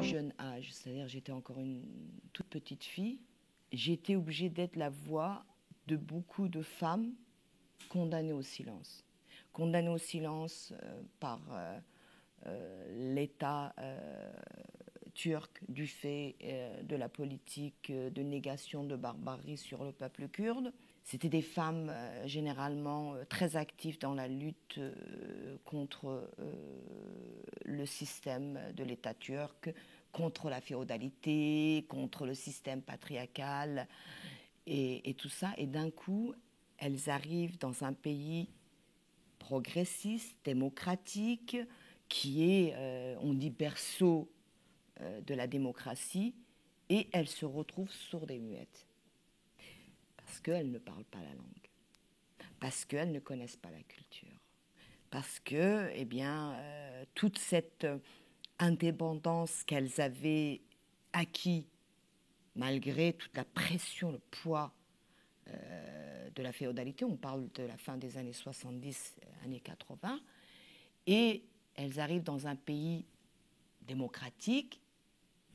jeune âge, c'est-à-dire j'étais encore une toute petite fille, j'étais obligée d'être la voix de beaucoup de femmes condamnées au silence. Condamnées au silence par l'État turc du fait de la politique de négation de barbarie sur le peuple kurde. C'était des femmes généralement très actives dans la lutte contre le système de l'État turc, contre la féodalité, contre le système patriarcal et tout ça. Et d'un coup, elles arrivent dans un pays progressiste, démocratique, qui est, on dit, berceau de la démocratie, et elles se retrouvent sourdes et muettes. Parce qu'elles ne parlent pas la langue, parce qu'elles ne connaissent pas la culture, parce que, eh bien, toute cette indépendance qu'elles avaient acquis, malgré toute la pression, le poids de la féodalité, on parle de la fin des années 70, années 80, et elles arrivent dans un pays démocratique,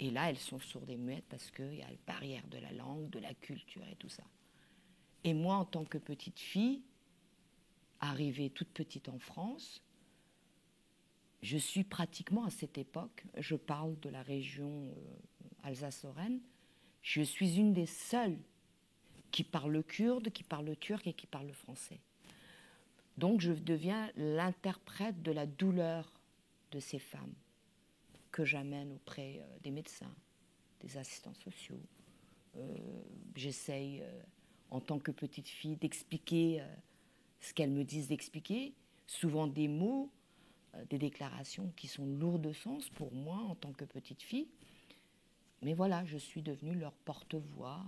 et là, elles sont sourdes et muettes parce qu'il y a la barrière de la langue, de la culture et tout ça. Et moi, en tant que petite fille, arrivée toute petite en France, je suis pratiquement à cette époque, je parle de la région Alsace-Lorraine, je suis une des seules qui parle le kurde, qui parle le turc et qui parle le français. Donc je deviens l'interprète de la douleur de ces femmes que j'amène auprès des médecins, des assistants sociaux. J'essaye, en tant que petite fille, d'expliquer ce qu'elles me disent d'expliquer, souvent des mots, des déclarations qui sont lourdes de sens pour moi en tant que petite fille. Mais voilà, je suis devenue leur porte-voix.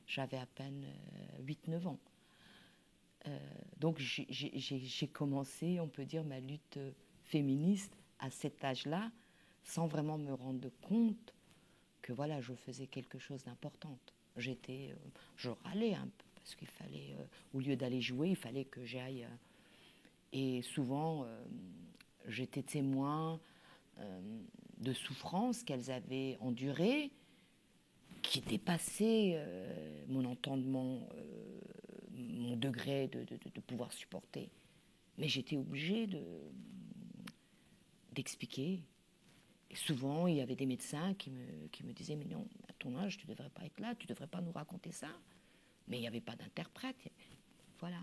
J'avais à peine 8-9 ans. Donc j'ai commencé, on peut dire, ma lutte féministe à cet âge-là, sans vraiment me rendre compte que voilà, je faisais quelque chose d'important. Je râlais un peu, parce qu'il fallait, au lieu d'aller jouer, il fallait que j'aille. Et souvent, j'étais témoin de souffrances qu'elles avaient endurées, qui dépassaient mon entendement, mon degré de pouvoir supporter. Mais j'étais obligée d'expliquer. Et souvent, il y avait des médecins qui me disaient « Mais non, à ton âge, tu ne devrais pas être là, tu ne devrais pas nous raconter ça. » Mais il n'y avait pas d'interprète. Voilà.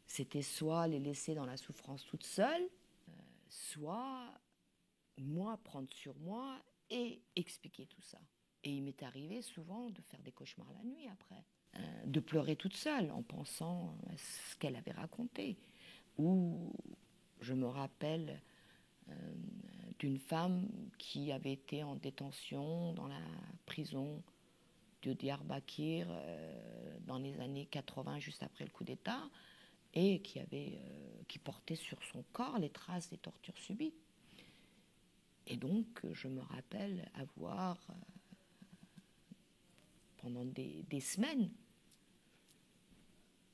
C'était soit les laisser dans la souffrance toute seule, soit moi prendre sur moi et expliquer tout ça. Et il m'est arrivé souvent de faire des cauchemars la nuit après, de pleurer toute seule en pensant à ce qu'elle avait raconté. Ou je me rappelle d'une femme qui avait été en détention dans la prison de Diyarbakir dans les années 80, juste après le coup d'État, et qui portait sur son corps les traces des tortures subies. Et donc, je me rappelle avoir, pendant des semaines,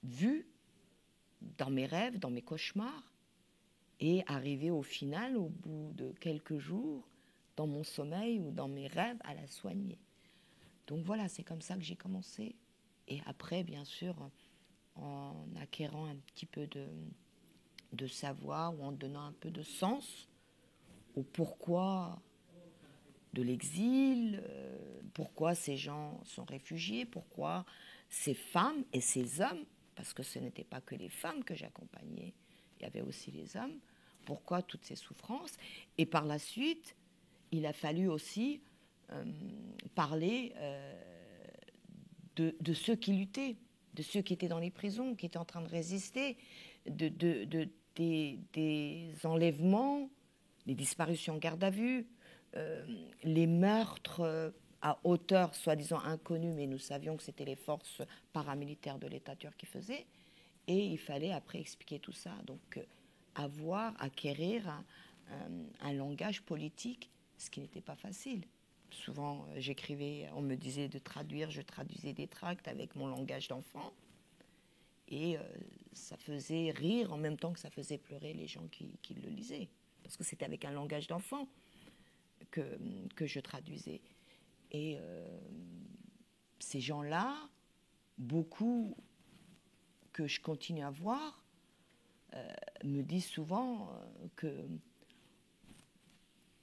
vu dans mes rêves, dans mes cauchemars, et arriver au final, au bout de quelques jours, dans mon sommeil ou dans mes rêves, à la soigner. Donc voilà, c'est comme ça que j'ai commencé. Et après, bien sûr, en acquérant un petit peu de savoir ou en donnant un peu de sens au pourquoi de l'exil, pourquoi ces gens sont réfugiés, pourquoi ces femmes et ces hommes, parce que ce n'était pas que les femmes que j'accompagnais, il y avait aussi les hommes, pourquoi toutes ces souffrances. Et par la suite, il a fallu aussi parler de ceux qui luttaient, de ceux qui étaient dans les prisons, qui étaient en train de résister, des enlèvements, les disparitions en garde à vue, les meurtres à hauteur soi-disant inconnue, mais nous savions que c'était les forces paramilitaires de l'État turc qui faisaient. Et il fallait après expliquer tout ça. Donc acquérir un langage politique, ce qui n'était pas facile. Souvent, j'écrivais, on me disait de traduire, je traduisais des tracts avec mon langage d'enfant. Et ça faisait rire en même temps que ça faisait pleurer les gens qui le lisaient. Parce que c'était avec un langage d'enfant. que je traduisais. Et ces gens-là, beaucoup que je continue à voir, me disent souvent que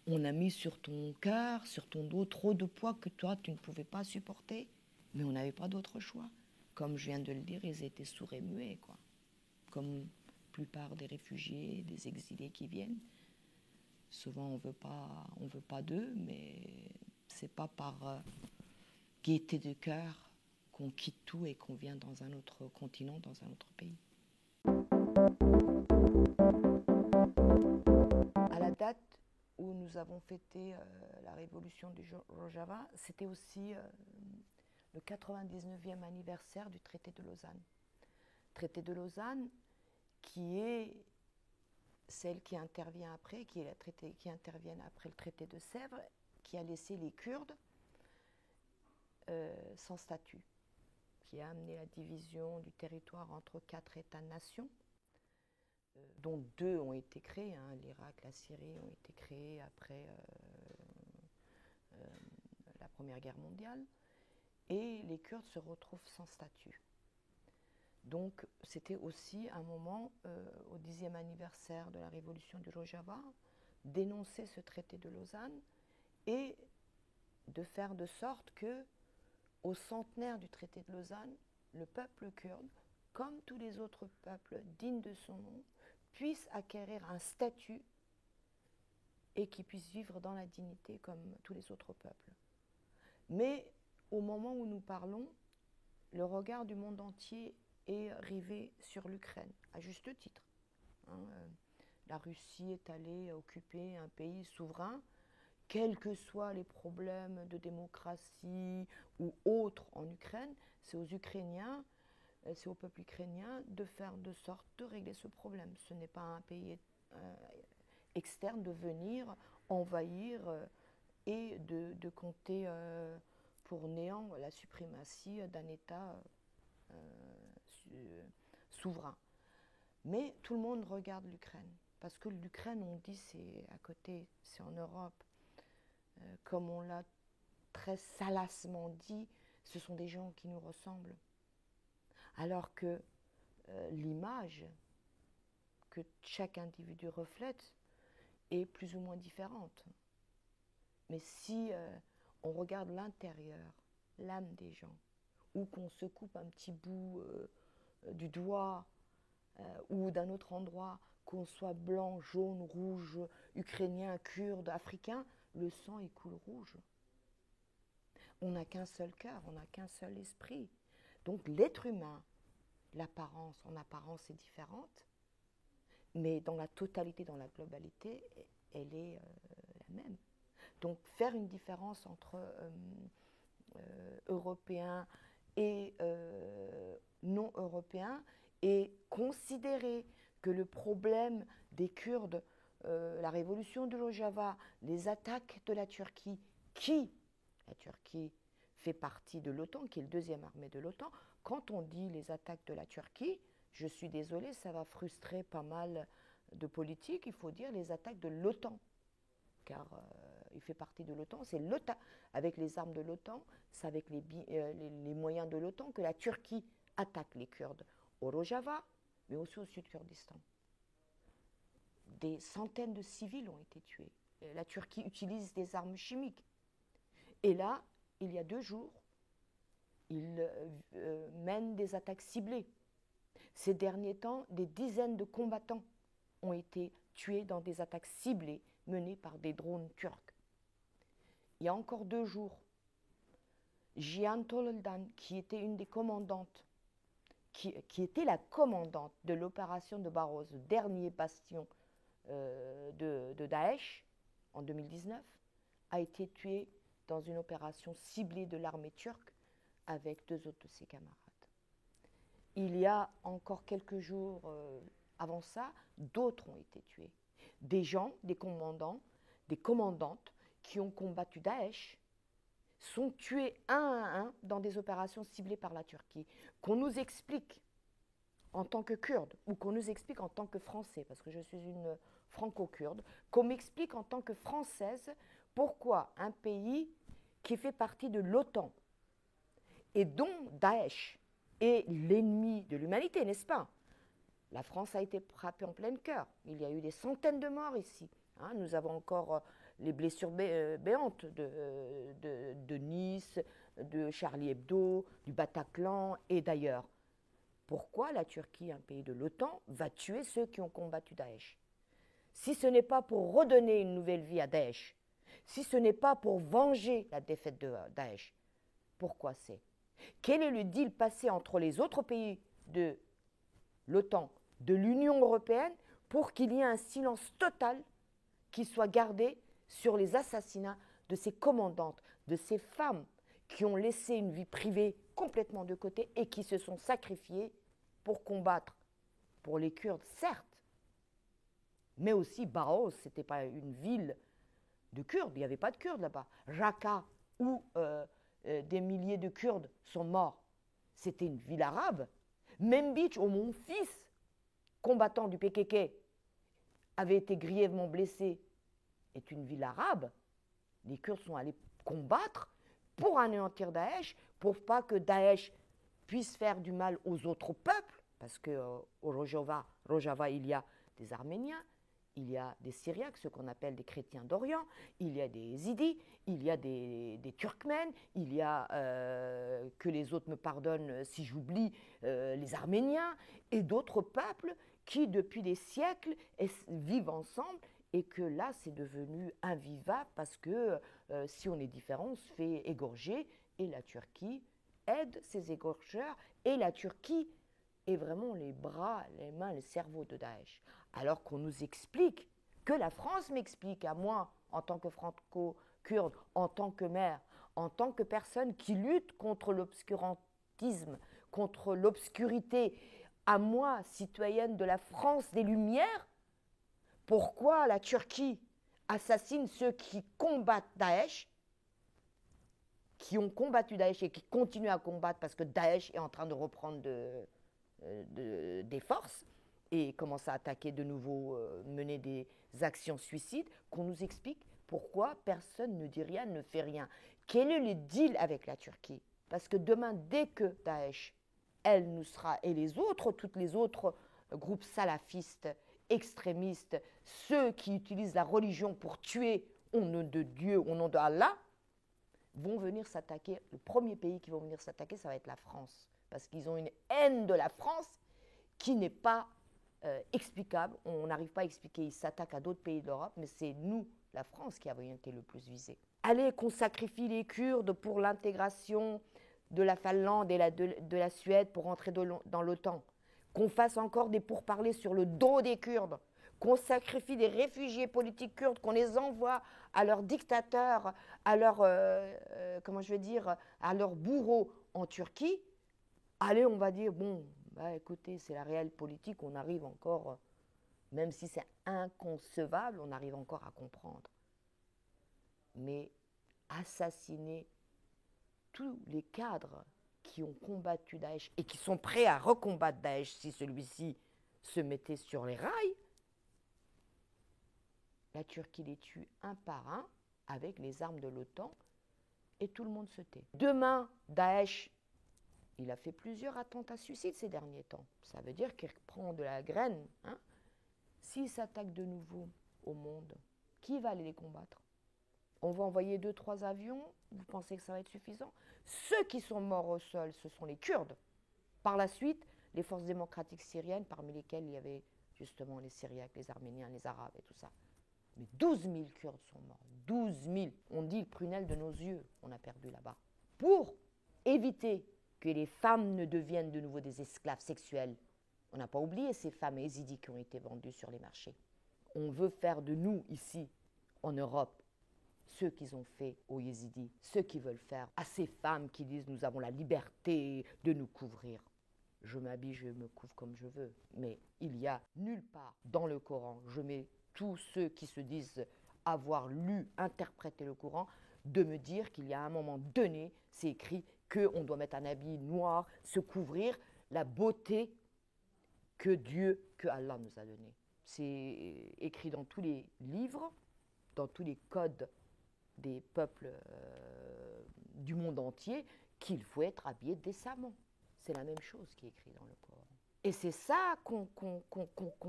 on a mis sur ton cœur, sur ton dos, trop de poids que toi, tu ne pouvais pas supporter, mais on n'avait pas d'autre choix. Comme je viens de le dire, ils étaient sourds et muets, quoi. Comme la plupart des réfugiés, des exilés qui viennent. Souvent, on veut pas d'eux, mais c'est pas par gaieté de cœur qu'on quitte tout et qu'on vient dans un autre continent, dans un autre pays. À la date où nous avons fêté la révolution du Rojava, c'était aussi le 99e anniversaire du traité de Lausanne. Traité de Lausanne qui est celle qui intervient après, qui est la traité qui intervient après le traité de Sèvres, qui a laissé les Kurdes sans statut, qui a amené la division du territoire entre 4 États-nations, dont 2 ont été créés, hein, l'Irak, la Syrie ont été créés après la Première Guerre mondiale, et les Kurdes se retrouvent sans statut. Donc c'était aussi un moment, au 10e anniversaire de la révolution du Rojava, d'énoncer ce traité de Lausanne et de faire de sorte que, au centenaire du traité de Lausanne, le peuple kurde, comme tous les autres peuples dignes de son nom, puisse acquérir un statut et qu'il puisse vivre dans la dignité comme tous les autres peuples. Mais au moment où nous parlons, le regard du monde entier est rivé sur l'Ukraine, à juste titre. La Russie est allée occuper un pays souverain, quels que soient les problèmes de démocratie ou autres en Ukraine, c'est aux Ukrainiens, c'est au peuple ukrainien de faire de sorte de régler ce problème. Ce n'est pas un pays externe de venir envahir et de compter pour néant la suprématie d'un État souverain. Mais tout le monde regarde l'Ukraine, parce que l'Ukraine, on dit, c'est à côté, c'est en Europe. Comme on l'a très salacement dit, ce sont des gens qui nous ressemblent. Alors que l'image que chaque individu reflète est plus ou moins différente. Mais si on regarde l'intérieur, l'âme des gens, ou qu'on se coupe un petit bout du doigt ou d'un autre endroit, qu'on soit blanc, jaune, rouge, ukrainien, kurde, africain, le sang il coule rouge. On n'a qu'un seul cœur, on n'a qu'un seul esprit. Donc l'être humain, l'apparence, en apparence est différente, mais dans la totalité, dans la globalité, elle est la même. Donc faire une différence entre Européens et non Européens et considérer que le problème des Kurdes, la révolution du Rojava, les attaques de la Turquie, la Turquie fait partie de l'OTAN, qui est le deuxième armée de l'OTAN, quand on dit les attaques de la Turquie, je suis désolée, ça va frustrer pas mal de politiques, il faut dire les attaques de l'OTAN, car il fait partie de l'OTAN, c'est l'OTAN, avec les armes de l'OTAN, c'est avec les moyens de l'OTAN que la Turquie attaque les Kurdes au Rojava, mais aussi au Sud-Kurdistan. Des centaines de civils ont été tués. La Turquie utilise des armes chimiques. Et là, il y a 2 jours, il mène des attaques ciblées. Ces derniers temps, des dizaines de combattants ont été tués dans des attaques ciblées menées par des drones turcs. Il y a encore 2 jours, Jihan Tololdan, qui était une des commandantes, qui était la commandante de l'opération de Barros, le dernier bastion de Daesh, en 2019, a été tuée dans une opération ciblée de l'armée turque avec 2 autres de ses camarades. Il y a encore quelques jours avant ça, d'autres ont été tués. Des gens, des commandants, des commandantes qui ont combattu Daesh sont tués un à un dans des opérations ciblées par la Turquie. Qu'on nous explique en tant que Kurde, ou qu'on nous explique en tant que Français, parce que je suis une franco-kurde, qu'on m'explique en tant que Française Pourquoi un pays qui fait partie de l'OTAN et dont Daesh est l'ennemi de l'humanité, n'est-ce pas? La France a été frappée en plein cœur. Il y a eu des centaines de morts ici. Nous avons encore les blessures béantes de Nice, de Charlie Hebdo, du Bataclan et d'ailleurs. Pourquoi la Turquie, un pays de l'OTAN, va tuer ceux qui ont combattu Daesh? Si ce n'est pas pour redonner une nouvelle vie à Daesh, si ce n'est pas pour venger la défaite de Daesh, pourquoi c'est? Quel est le deal passé entre les autres pays de l'OTAN, de l'Union européenne, pour qu'il y ait un silence total qui soit gardé sur les assassinats de ces commandantes, de ces femmes qui ont laissé une vie privée complètement de côté et qui se sont sacrifiées pour combattre pour les Kurdes, certes, mais aussi Baros, ce n'était pas une ville de Kurdes, il n'y avait pas de Kurdes là-bas. Raqqa, où des milliers de Kurdes sont morts, c'était une ville arabe. Membic, où mon fils, combattant du PKK, avait été grièvement blessé, est une ville arabe. Les Kurdes sont allés combattre pour anéantir Daesh, pour pas que Daesh puisse faire du mal aux autres peuples, parce qu'au Rojava, il y a des Arméniens, il y a des Syriaques, ce qu'on appelle des chrétiens d'Orient, il y a des Yézidis, il y a des Turkmènes, il y a, que les autres me pardonnent si j'oublie, les Arméniens et d'autres peuples qui, depuis des siècles, vivent ensemble et que là, c'est devenu invivable parce que si on est différent, on se fait égorger et la Turquie aide ces égorgeurs et la Turquie est vraiment les bras, les mains, le cerveau de Daesh. Alors qu'on nous explique, que la France m'explique à moi, en tant que franco-kurde, en tant que mère, en tant que personne qui lutte contre l'obscurantisme, contre l'obscurité, à moi, citoyenne de la France des Lumières, pourquoi la Turquie assassine ceux qui combattent Daesh, qui ont combattu Daesh et qui continuent à combattre parce que Daesh est en train de reprendre des forces et commence à attaquer de nouveau, mener des actions suicides, qu'on nous explique pourquoi personne ne dit rien, ne fait rien. Quel est le deal avec la Turquie? Parce que demain, dès que Daesh, elle nous sera, et les autres, toutes les autres groupes salafistes, extrémistes, ceux qui utilisent la religion pour tuer au nom de Dieu, au nom de Allah, vont venir s'attaquer. Le premier pays qui va venir s'attaquer, ça va être la France. Parce qu'ils ont une haine de la France qui n'est pas explicable. On n'arrive pas à expliquer. Ils s'attaquent à d'autres pays d'Europe, mais c'est nous, la France, qui avons été le plus visés. Allez, qu'on sacrifie les Kurdes pour l'intégration de la Finlande et de la Suède pour entrer dans l'OTAN. Qu'on fasse encore des pourparlers sur le dos des Kurdes. Qu'on sacrifie des réfugiés politiques kurdes, qu'on les envoie à leurs dictateurs, à leurs, à leurs bourreaux en Turquie. Allez, on va dire, bon, bah, écoutez, c'est la réelle politique, on arrive encore, même si c'est inconcevable, on arrive encore à comprendre. Mais assassiner tous les cadres qui ont combattu Daesh et qui sont prêts à recombattre Daesh si celui-ci se mettait sur les rails, la Turquie les tue un par un avec les armes de l'OTAN et tout le monde se tait. Demain, Daesh, il a fait plusieurs attentats suicides ces derniers temps. Ça veut dire qu'il prend de la graine. S'il s'attaque de nouveau au monde, qui va aller les combattre? On va envoyer 2-3 avions, vous pensez que ça va être suffisant? Ceux qui sont morts au sol, ce sont les Kurdes. Par la suite, les forces démocratiques syriennes, parmi lesquelles il y avait justement les Syriaques, les Arméniens, les Arabes et tout ça. Mais 12 000 Kurdes sont morts. 12 000. On dit le prunelle de nos yeux, on a perdu là-bas. Pour éviter que les femmes ne deviennent de nouveau des esclaves sexuels, on n'a pas oublié ces femmes yézidis qui ont été vendues sur les marchés. On veut faire de nous, ici, en Europe, ceux qu'ils ont fait aux yézidis, ceux qui veulent faire à ces femmes qui disent « nous avons la liberté de nous couvrir ». Je m'habille, je me couvre comme je veux, mais il y a nulle part dans le Coran, je mets tous ceux qui se disent avoir lu, interprété le Coran, de me dire qu'il y a un moment donné, c'est écrit qu'on doit mettre un habit noir, se couvrir, la beauté que Dieu, que Allah nous a donnée. C'est écrit dans tous les livres, dans tous les codes des peuples du monde entier qu'il faut être habillé décemment. C'est la même chose qui est écrit dans le Coran. Et c'est ça qu'on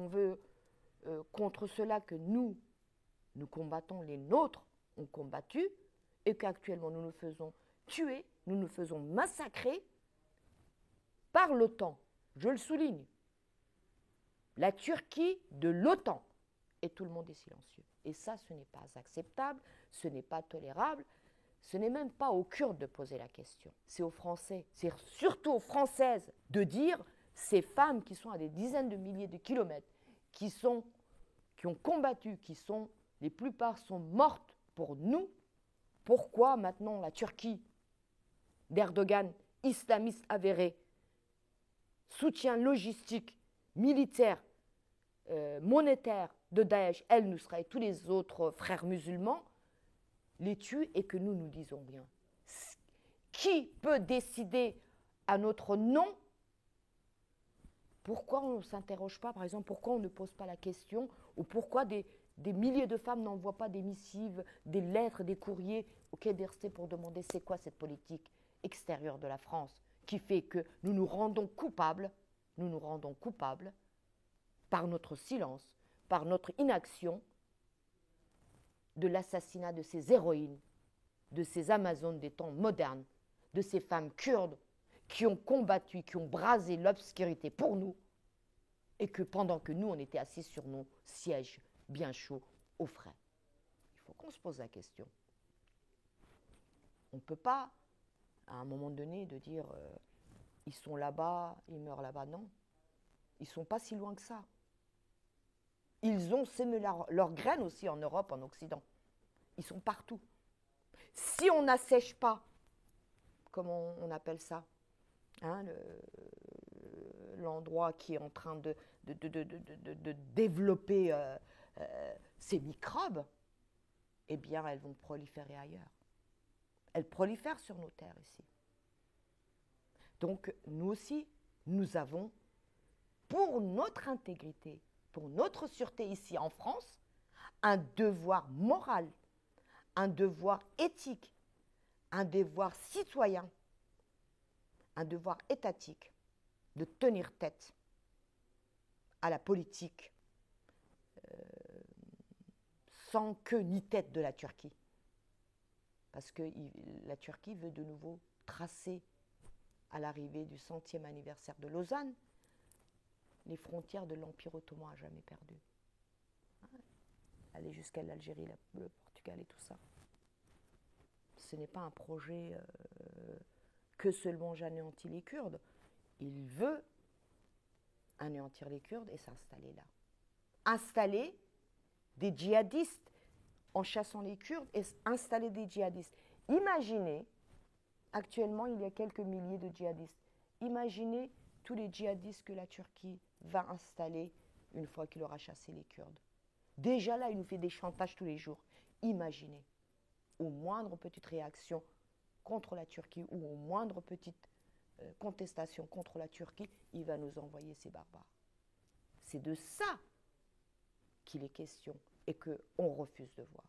veut, contre cela que nous combattons, les nôtres ont combattu, et qu'actuellement nous nous faisons tuer, nous nous faisons massacrer par l'OTAN. Je le souligne. La Turquie de l'OTAN. Et tout le monde est silencieux. Et ça, ce n'est pas acceptable, ce n'est pas tolérable, ce n'est même pas aux Kurdes de poser la question. C'est aux Français, c'est surtout aux Françaises de dire ces femmes qui sont à des dizaines de milliers de kilomètres, qui ont combattu, les plupart sont mortes pour nous. Pourquoi maintenant la Turquie d'Erdogan, islamiste avéré, soutien logistique, militaire, monétaire de Daesh, elle, Nusra et tous les autres frères musulmans, les tue et que nous ne disons rien. Qui peut décider à notre nom? Pourquoi on ne s'interroge pas, par exemple, pourquoi on ne pose pas la question, ou pourquoi des milliers de femmes n'envoient pas des missives, des lettres, des courriers au Quai d'Orsay pour demander c'est quoi cette politique extérieure de la France qui fait que nous nous rendons coupables par notre silence, par notre inaction, de l'assassinat de ces héroïnes, de ces Amazones des temps modernes, de ces femmes kurdes qui ont combattu, qui ont brasé l'obscurité pour nous, et que pendant que nous, on était assis sur nos sièges bien chauds, au frais. Il faut qu'on se pose la question. On ne peut pas, à un moment donné, de dire ils sont là-bas, ils meurent là-bas. Non, ils ne sont pas si loin que ça. Ils ont semé leurs graines aussi en Europe, en Occident. Ils sont partout. Si on n'assèche pas, comment on appelle ça, hein, l'endroit qui est en train de développer ces microbes, eh bien, elles vont proliférer ailleurs. Elles prolifèrent sur nos terres ici. Donc, nous aussi, nous avons, pour notre intégrité, pour notre sûreté ici en France, un devoir moral, un devoir éthique, un devoir citoyen, un devoir étatique de tenir tête à la politique sans queue ni tête de la Turquie. Parce que la Turquie veut de nouveau tracer, à l'arrivée du 100e anniversaire de Lausanne, les frontières de l'Empire ottoman à jamais perdues. Aller jusqu'à l'Algérie, le Portugal et tout ça. Ce n'est pas un projet que seulement j'anéantis les Kurdes. Il veut anéantir les Kurdes et s'installer là. Installer des djihadistes en chassant les Kurdes et installer des djihadistes. Imaginez, actuellement il y a quelques milliers de djihadistes. Imaginez tous les djihadistes que la Turquie va installer une fois qu'il aura chassé les Kurdes. Déjà là, il nous fait des chantages tous les jours. Imaginez, au moindre petite réaction contre la Turquie ou au moindre petite contestation contre la Turquie, il va nous envoyer ces barbares. C'est de ça qu'il est question et qu'on refuse de voir.